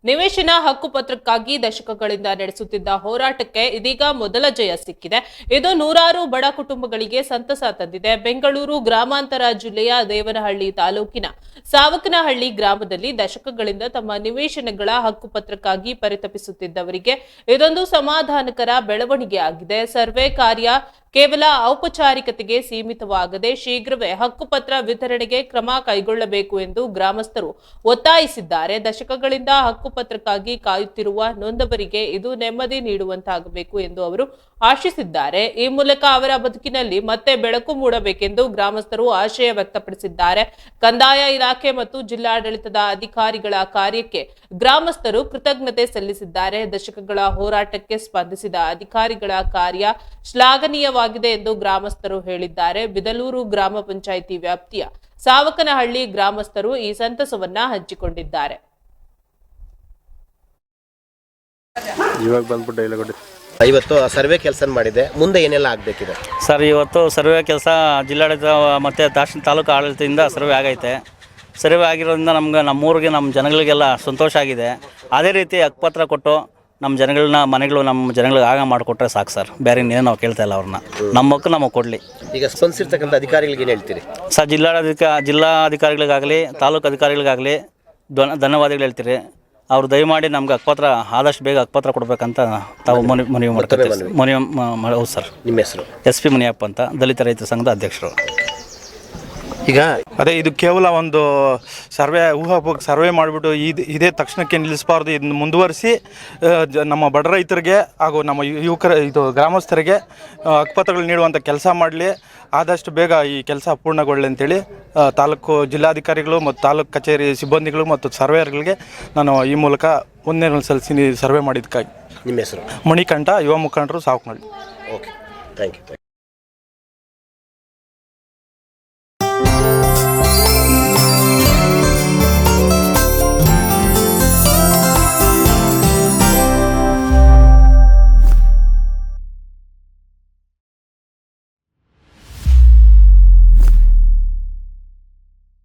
ನಿವೇಶನ ಹಕ್ಕುಪತ್ರಕ್ಕಾಗಿ ದಶಕಗಳಿಂದ ನಡೆಸುತ್ತಿದ್ದ ಹೋರಾಟಕ್ಕೆ ಇದೀಗ ಮೊದಲ ಜಯ ಸಿಕ್ಕಿದೆ. ಇದು ನೂರಾರು ಬಡ ಕುಟುಂಬಗಳಿಗೆ ಸಂತಸ ತಂದಿದೆ. ಬೆಂಗಳೂರು ಗ್ರಾಮಾಂತರ ಜಿಲ್ಲೆಯ ದೇವನಹಳ್ಳಿ ತಾಲೂಕಿನ ಸಾವಕನಹಳ್ಳಿ ಗ್ರಾಮದಲ್ಲಿ ದಶಕಗಳಿಂದ ತಮ್ಮ ನಿವೇಶನಗಳ ಹಕ್ಕುಪತ್ರಕ್ಕಾಗಿ ಪರಿತಪಿಸುತ್ತಿದ್ದವರಿಗೆ ಇದೊಂದು ಸಮಾಧಾನಕರ ಬೆಳವಣಿಗೆ ಆಗಿದೆ. ಸರ್ವೆ ಕಾರ್ಯ ಕೇವಲ ಔಪಚಾರಿಕತೆಗೆ ಸೀಮಿತವಾಗದೆ ಶೀಘ್ರವೇ ಹಕ್ಕುಪತ್ರ ವಿತರಣೆಗೆ ಕ್ರಮ ಕೈಗೊಳ್ಳಬೇಕು ಎಂದು ಗ್ರಾಮಸ್ಥರು ಒತ್ತಾಯಿಸಿದ್ದಾರೆ. ದಶಕಗಳಿಂದ ಹಕ್ಕುಪತ್ರಕ್ಕಾಗಿ ಕಾಯುತ್ತಿರುವ ನೊಂದವರಿಗೆ ಇದು ನೆಮ್ಮದಿ ನೀಡುವಂತಾಗಬೇಕು ಎಂದು ಅವರು ಆಶಿಸಿದ್ದಾರೆ. ಈ ಮೂಲಕ ಅವರ ಬದುಕಿನಲ್ಲಿ ಮತ್ತೆ ಬೆಳಕು ಮೂಡಬೇಕೆಂದು ಗ್ರಾಮಸ್ಥರು ಆಶಯ ವ್ಯಕ್ತಪಡಿಸಿದ್ದಾರೆ. ಕಂದಾಯ ಇಲಾಖೆ ಮತ್ತು ಜಿಲ್ಲಾಡಳಿತದ ಅಧಿಕಾರಿಗಳ ಕಾರ್ಯಕ್ಕೆ ಗ್ರಾಮಸ್ಥರು ಕೃತಜ್ಞತೆ ಸಲ್ಲಿಸಿದ್ದಾರೆ. ದಶಕಗಳ ಹೋರಾಟಕ್ಕೆ ಸ್ಪಂದಿಸಿದ ಅಧಿಕಾರಿಗಳ ಕಾರ್ಯ ಶ್ಲಾಘನೀಯವಾಗಿದೆ ಎಂದು ಗ್ರಾಮಸ್ಥರು ಹೇಳಿದ್ದಾರೆ. ಬಿದಲೂರು ಗ್ರಾಮ ಪಂಚಾಯಿತಿ ವ್ಯಾಪ್ತಿಯ ಸಾವಕನಹಳ್ಳಿ ಗ್ರಾಮಸ್ಥರು ಈ ಸಂತಸವನ್ನ ಹಂಚಿಕೊಂಡಿದ್ದಾರೆ. ಇವತ್ತು ಸರ್ವೆ ಕೆಲಸ ಮಾಡಿದೆ, ಮುಂದೆ ಏನೆಲ್ಲ ಆಗಬೇಕಿದೆ ಸರ್? ಇವತ್ತು ಸರ್ವೆ ಕೆಲಸ ಜಿಲ್ಲಾಡಳಿತ ಮತ್ತು ತಾಲೂಕು ಆಡಳಿತದಿಂದ ಸರ್ವೆ ಆಗೈತೆ. ಸರ್ವೆ ಆಗಿರೋದ್ರಿಂದ ನಮ್ಮೂರಿಗೆ ನಮ್ಮ ಜನಗಳಿಗೆಲ್ಲ ಸಂತೋಷ ಆಗಿದೆ. ಅದೇ ರೀತಿ ಹಕ್ಕುಪತ್ರ ಕೊಟ್ಟು ನಮ್ಮ ಜನಗಳನ್ನ ಮನೆಗಳು ನಮ್ಮ ಜನಗಳಿಗೆ ಆಗ ಮಾಡಿಕೊಟ್ರೆ ಸಾಕು ಸರ್. ಬೇರೆ ಇನ್ನೇನು ನಾವು ಕೇಳ್ತಾ ಇಲ್ಲ ಅವ್ರನ್ನ. ನಮ್ಮ ಹಕ್ಕು ನಮಗೆ ಕೊಡಲಿ. ಈಗ ಸ್ಪಂದಿಸಿರ್ತಕ್ಕಂಥ ಅಧಿಕಾರಿಗಳಿಗೆ ಏನು ಹೇಳ್ತೀರಿ ಸರ್? ಜಿಲ್ಲಾಧಿಕಾರಿಗಳಿಗಾಗಲಿ ತಾಲೂಕು ಅಧಿಕಾರಿಗಳಿಗಾಗಲಿ ಧನ್ಯವಾದಗಳು ಹೇಳ್ತೀರಿ. ಅವ್ರು ದಯಮಾಡಿ ನಮ್ಗೆ ಹಕ್ಕುಪತ್ರ ಆದಷ್ಟು ಬೇಗ ಹಕ್ಕುಪತ್ರ ಕೊಡಬೇಕಂತ ತಾವು ಮನವಿ ಮಾಡ್ತೀವಿ. ಹೌದು ಸರ್. ನಿಮ್ಮ ಹೆಸರು? SP ಮುನಿಯಪ್ಪ ಅಂತ, ದಲಿತ ರೈತರ ಸಂಘದ ಅಧ್ಯಕ್ಷರು. ಈಗ ಅದೇ ಇದು ಕೇವಲ ಒಂದು ಸರ್ವೆ ಮಾಡಿಬಿಟ್ಟು ಇದೇ ತಕ್ಷಣಕ್ಕೆ ನಿಲ್ಲಿಸಬಾರ್ದು. ಇದನ್ನು ಮುಂದುವರಿಸಿ ನಮ್ಮ ಬಡ ರೈತರಿಗೆ ಹಾಗೂ ನಮ್ಮ ಗ್ರಾಮಸ್ಥರಿಗೆ ಹಕ್ಕುಪತ್ರಗಳು ನೀಡುವಂಥ ಕೆಲಸ ಮಾಡಲಿ. ಆದಷ್ಟು ಬೇಗ ಈ ಕೆಲಸ ಪೂರ್ಣಗೊಳ್ಳಲಿ ಅಂತೇಳಿ ತಾಲೂಕು ಜಿಲ್ಲಾಧಿಕಾರಿಗಳು ಮತ್ತು ತಾಲೂಕು ಕಚೇರಿ ಸಿಬ್ಬಂದಿಗಳು ಮತ್ತು ಸರ್ವೇಯರ್ಗಳಿಗೆ ನಾನು ಈ ಮೂಲಕ ಒಂದೇ ಸಲ್ಲಿಸಿ ಸರ್ವೆ ಮಾಡಿದ್ದಕ್ಕಾಗಿ. ನಿಮ್ಮ ಹೆಸರು? ಮಣಿಕಂಠ, ಯುವ ಮುಖಂಡರು, ಸಾವಕನಹಳ್ಳಿ. Okay, thank you.